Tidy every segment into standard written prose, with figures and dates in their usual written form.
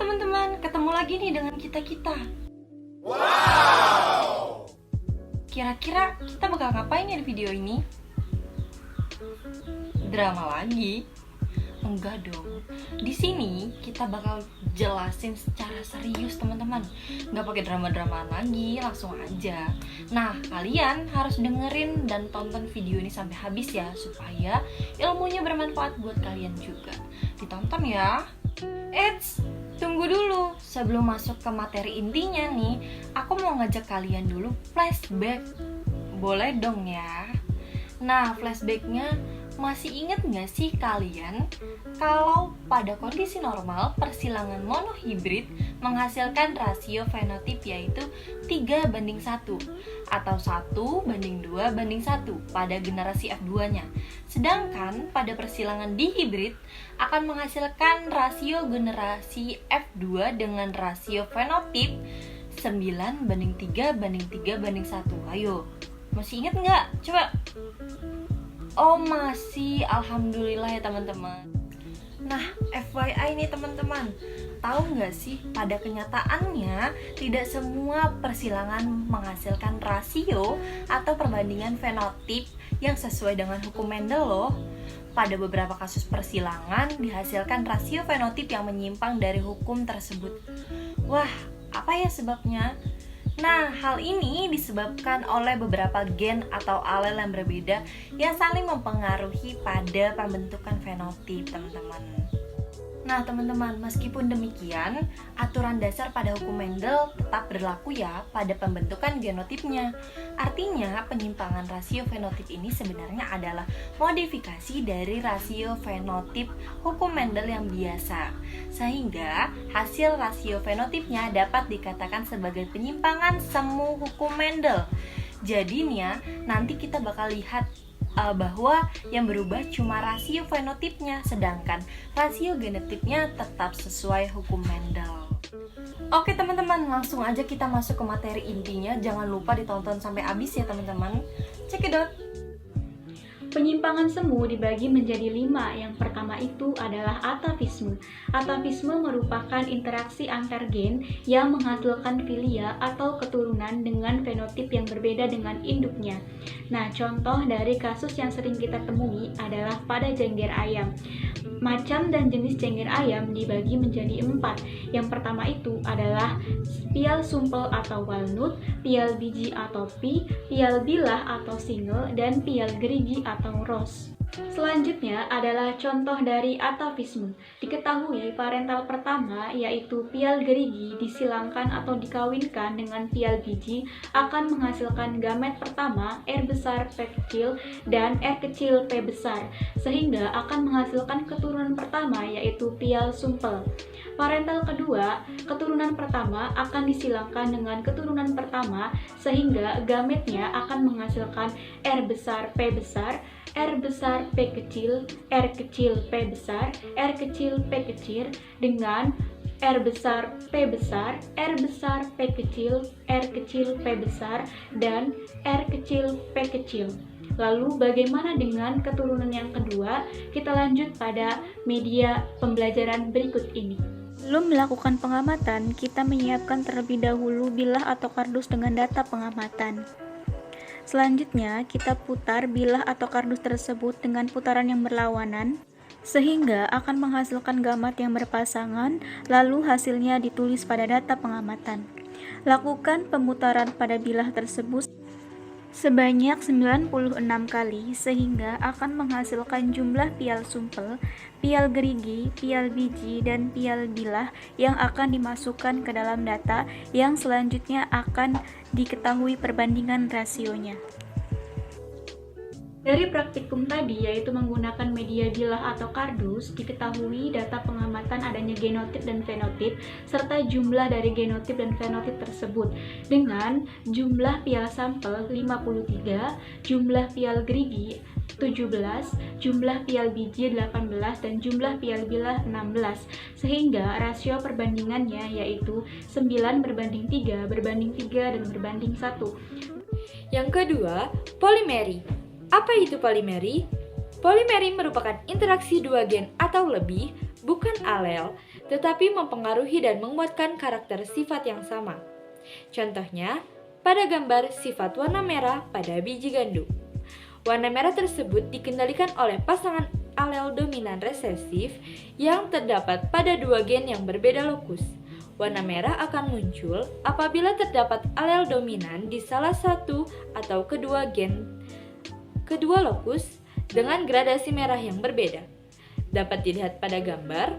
teman-teman, ketemu lagi nih dengan kita-kita. Kira-kira kita bakal ngapain ya di video ini? Drama lagi? Enggak dong. Di sini kita bakal jelasin secara serius teman-teman. Nggak pakai drama-dramaan lagi, langsung aja. Nah, kalian harus dengerin dan tonton video ini sampai habis ya, supaya ilmunya bermanfaat buat kalian juga. Ditonton ya. Eits, tunggu dulu. Sebelum masuk ke materi intinya nih, aku mau ngajak kalian dulu flashback. Boleh dong ya? Nah, flashbacknya, masih inget gak sih kalian kalau pada kondisi normal persilangan monohibrid menghasilkan rasio fenotip yaitu 3:1 atau 1:2:1 pada generasi F2-nya. Sedangkan pada persilangan dihibrid akan menghasilkan rasio generasi F2 dengan rasio fenotip 9:3:3:1. Ayo, masih inget nggak? Coba. Oh masih, alhamdulillah ya teman-teman. Nah, FYI nih teman-teman, tahu nggak sih pada kenyataannya tidak semua persilangan menghasilkan rasio atau perbandingan fenotip yang sesuai dengan hukum Mendel loh. Pada beberapa kasus persilangan dihasilkan rasio fenotip yang menyimpang dari hukum tersebut. Wah, apa ya sebabnya? Nah, hal ini disebabkan oleh beberapa gen atau alel yang berbeda yang saling mempengaruhi pada pembentukan fenotip, teman-teman. Nah, teman-teman, meskipun demikian, aturan dasar pada hukum Mendel tetap berlaku ya pada pembentukan genotipnya. Artinya, penyimpangan rasio fenotip ini sebenarnya adalah modifikasi dari rasio fenotip hukum Mendel yang biasa. Sehingga, hasil rasio fenotipnya dapat dikatakan sebagai penyimpangan semu hukum Mendel. Jadi nih ya, nanti kita bakal lihat bahwa yang berubah cuma rasio fenotipnya, sedangkan rasio genotipnya tetap sesuai hukum Mendel. Oke teman-teman, langsung aja kita masuk ke materi intinya. Jangan lupa ditonton sampai habis ya teman-teman. Check it out. Penyimpangan semu dibagi menjadi 5. Yang pertama itu adalah atavisme. Atavisme merupakan interaksi antar gen yang menghasilkan filia atau keturunan dengan fenotip yang berbeda dengan induknya. Nah, contoh dari kasus yang sering kita temui adalah pada jengger ayam. Macam dan jenis jengger ayam dibagi menjadi 4. Yang pertama itu adalah pial sumpel atau walnut, pial biji atau pea, pial bilah atau single, dan pial gerigi atau rose. Selanjutnya adalah contoh dari atavisme. Diketahui parental pertama yaitu pial gerigi disilangkan atau dikawinkan dengan pial biji akan menghasilkan gamet pertama R besar P kecil dan R kecil P besar, sehingga akan menghasilkan keturunan pertama yaitu pial sumpel. Parental kedua, keturunan pertama akan disilangkan dengan keturunan pertama sehingga gametnya akan menghasilkan R besar P besar, R besar P kecil, R kecil P besar, R kecil P kecil dengan R besar P besar, R besar P kecil, R kecil P besar, dan R kecil P kecil. Lalu bagaimana dengan keturunan yang kedua? Kita lanjut pada media pembelajaran berikut ini. Sebelum melakukan pengamatan, kita menyiapkan terlebih dahulu bilah atau kardus dengan data pengamatan. Selanjutnya, kita putar bilah atau kardus tersebut dengan putaran yang berlawanan, sehingga akan menghasilkan gamat yang berpasangan, lalu hasilnya ditulis pada data pengamatan. Lakukan pemutaran pada bilah tersebut sebanyak 96 kali sehingga akan menghasilkan jumlah pial sumpel, pial gerigi, pial biji, dan pial bilah yang akan dimasukkan ke dalam data yang selanjutnya akan diketahui perbandingan rasionya. Dari praktikum tadi, yaitu menggunakan media bilah atau kardus, diketahui data pengamatan adanya genotip dan fenotip, serta jumlah dari genotip dan fenotip tersebut, dengan jumlah pial sampel 53, jumlah pial gerigi 17, jumlah pial biji 18, dan jumlah pial bilah 16, sehingga rasio perbandingannya yaitu 9:3, berbanding 3, dan berbanding 1. Yang kedua, polimeri. Apa itu polimeri? Polimeri merupakan interaksi dua gen atau lebih bukan alel, tetapi mempengaruhi dan menguatkan karakter sifat yang sama. Contohnya, pada gambar sifat warna merah pada biji gandum. Warna merah tersebut dikendalikan oleh pasangan alel dominan resesif yang terdapat pada dua gen yang berbeda lokus. Warna merah akan muncul apabila terdapat alel dominan di salah satu atau kedua lokus dengan gradasi merah yang berbeda. Dapat dilihat pada gambar,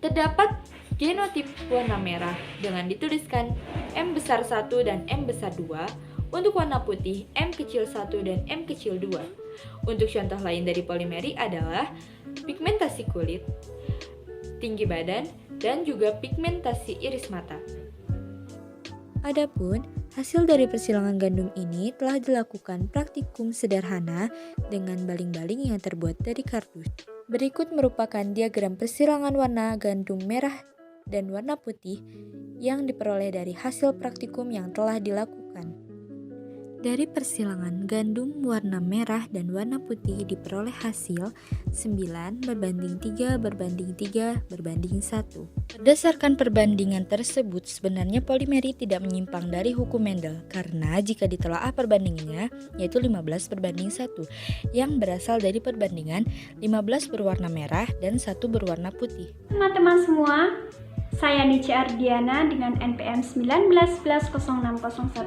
terdapat genotip warna merah dengan dituliskan M besar 1 dan M besar 2, untuk warna putih M kecil 1 dan M kecil 2. Untuk contoh lain dari polimeri adalah pigmentasi kulit, tinggi badan, dan juga pigmentasi iris mata. Adapun hasil dari persilangan gandum ini telah dilakukan praktikum sederhana dengan baling-baling yang terbuat dari kardus. Berikut merupakan diagram persilangan warna gandum merah dan warna putih yang diperoleh dari hasil praktikum yang telah dilakukan. Dari persilangan gandum warna merah dan warna putih diperoleh hasil 9 berbanding 3 berbanding 3 berbanding 1. Berdasarkan perbandingan tersebut, sebenarnya polimeri tidak menyimpang dari hukum Mendel karena jika ditelaah perbandingannya yaitu 15 berbanding 1 yang berasal dari perbandingan 15 berwarna merah dan 1 berwarna putih. Teman-teman semua, saya Nici Ardiana dengan NPM 1911060155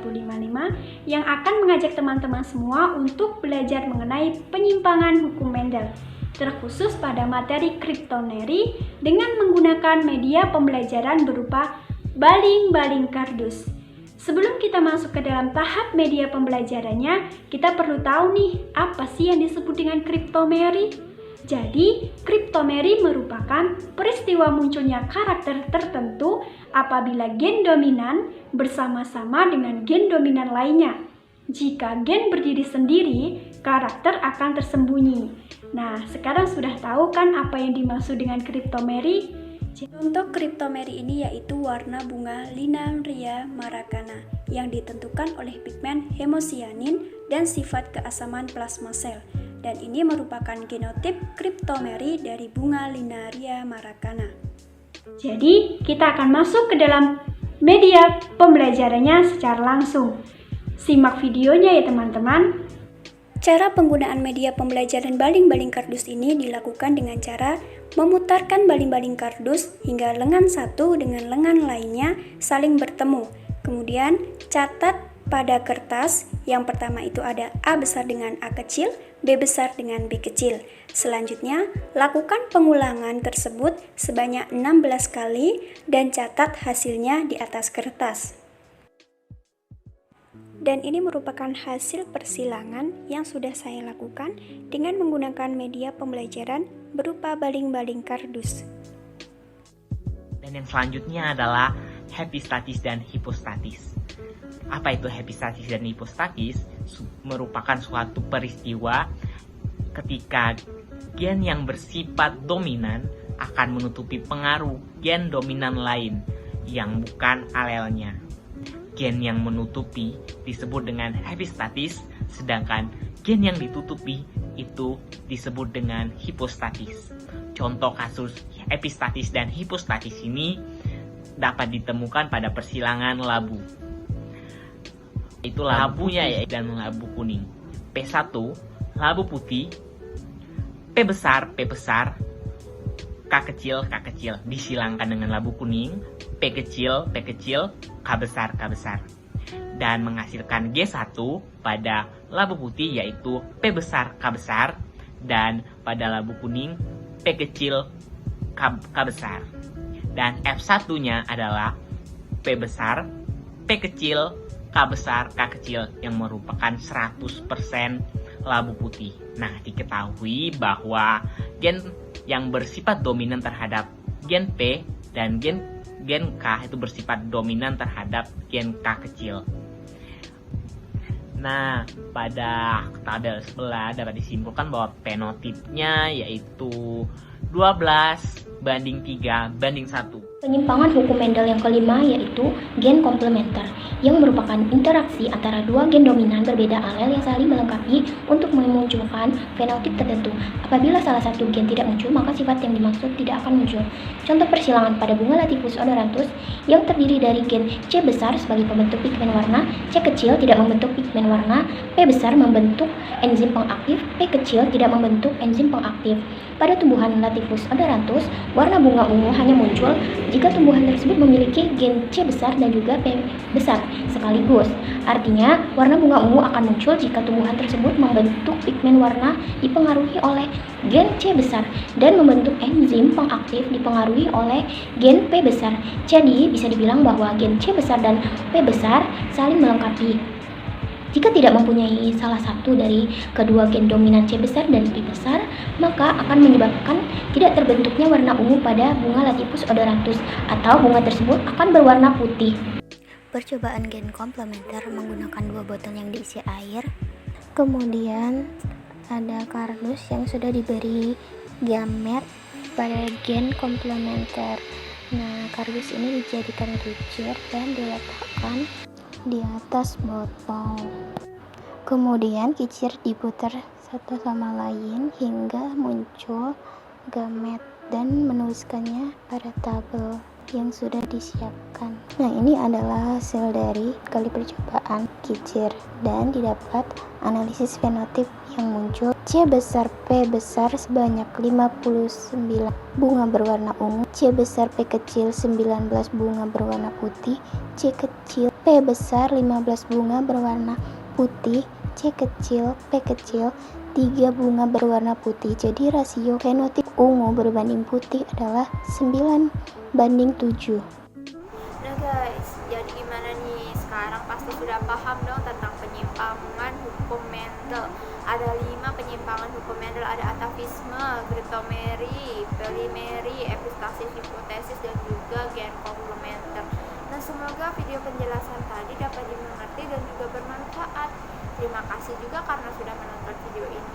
yang akan mengajak teman-teman semua untuk belajar mengenai penyimpangan hukum Mendel, terkhusus pada materi kriptoneri dengan menggunakan media pembelajaran berupa baling-baling kardus. Sebelum kita masuk ke dalam tahap media pembelajarannya, kita perlu tahu nih, apa sih yang disebut dengan kriptomeri? Jadi, kriptomeri merupakan peristiwa munculnya karakter tertentu apabila gen dominan bersama-sama dengan gen dominan lainnya. Jika gen berdiri sendiri, karakter akan tersembunyi. Nah, sekarang sudah tahu kan apa yang dimaksud dengan kriptomeri? Contoh kriptomeri ini yaitu warna bunga Linaria maracana yang ditentukan oleh pigmen hemosianin dan sifat keasaman plasma sel. Dan ini merupakan genotip kriptomeri dari bunga Linaria maracana. Jadi, kita akan masuk ke dalam media pembelajarannya secara langsung. Simak videonya ya teman-teman. Cara penggunaan media pembelajaran baling-baling kardus ini dilakukan dengan cara memutarkan baling-baling kardus hingga lengan satu dengan lengan lainnya saling bertemu. Kemudian, catat pada kertas, yang pertama itu ada A besar dengan A kecil, B besar dengan B kecil. Selanjutnya, lakukan pengulangan tersebut sebanyak 16 kali dan catat hasilnya di atas kertas. Dan ini merupakan hasil persilangan yang sudah saya lakukan dengan menggunakan media pembelajaran berupa baling-baling kardus. Dan yang selanjutnya adalah epistatis dan hipostatis. Apa itu epistatis dan hipostatis? Merupakan suatu peristiwa ketika gen yang bersifat dominan akan menutupi pengaruh gen dominan lain yang bukan alelnya. Gen yang menutupi disebut dengan epistatis, sedangkan gen yang ditutupi itu disebut dengan hipostatis. Contoh kasus epistatis dan hipostatis ini dapat ditemukan pada persilangan labu. Itu labunya ya, dan labu kuning. P1, labu putih, P besar, K kecil, disilangkan dengan labu kuning, P kecil, K besar. Dan menghasilkan G1 pada labu putih yaitu P besar, K besar, dan pada labu kuning P kecil, K besar. Dan F1-nya adalah P besar, P kecil, K besar, K kecil yang merupakan 100% labu putih. Nah, diketahui bahwa gen yang bersifat dominan terhadap gen P dan gen K itu bersifat dominan terhadap gen K kecil. Nah, pada tabel sebelah dapat disimpulkan bahwa fenotipnya yaitu 12 banding 3 banding 1. Penyimpangan hukum Mendel yang kelima yaitu gen komplementer, yang merupakan interaksi antara dua gen dominan berbeda alel yang saling melengkapi untuk memunculkan fenotip tertentu. Apabila salah satu gen tidak muncul, maka sifat yang dimaksud tidak akan muncul. Contoh persilangan pada bunga Latifus odoranthus yang terdiri dari gen C besar sebagai pembentuk pigmen warna, C kecil tidak membentuk pigmen warna, P besar membentuk enzim pengaktif, P kecil tidak membentuk enzim pengaktif. Pada tumbuhan Latifus odoranthus, warna bunga ungu hanya muncul jika tumbuhan tersebut memiliki gen C besar dan juga P besar sekaligus. Artinya, warna bunga ungu akan muncul jika tumbuhan tersebut membentuk pigmen warna dipengaruhi oleh gen C besar dan membentuk enzim pengaktif dipengaruhi oleh gen P besar. Jadi, bisa dibilang bahwa gen C besar dan P besar saling melengkapi. Jika tidak mempunyai salah satu dari kedua gen dominan C besar dan P besar, maka akan menyebabkan tidak terbentuknya warna ungu pada bunga Latifus odoranthus atau bunga tersebut akan berwarna putih. Percobaan gen komplementer menggunakan 2 botol yang diisi air. Kemudian ada kardus yang sudah diberi gamet pada gen komplementer. Nah, kardus ini dijadikan kicir dan diletakkan di atas botol. Kemudian kicir diputar satu sama lain hingga muncul gamet dan menuliskannya pada tabel yang sudah disiapkan. Nah, ini adalah hasil dari kali percobaan kicir dan didapat analisis fenotip yang muncul. C besar P besar sebanyak 59 bunga berwarna ungu, C besar P kecil 19 bunga berwarna putih, C kecil P besar 15 bunga berwarna putih, C kecil P kecil 3 bunga berwarna putih. Jadi rasio fenotip ungu berbanding putih adalah 9:7. Nah guys, jadi gimana nih? Sekarang pasti sudah paham dong tentang penyimpangan hukum Mendel. Ada 5 penyimpangan hukum Mendel, ada atavisme, kritomeri, polimeri, epistasis, hipotesis, dan juga gen komplementer. Nah, semoga video penjelasan tadi dapat dimengerti dan juga bermanfaat. Terima kasih juga karena sudah menonton video ini.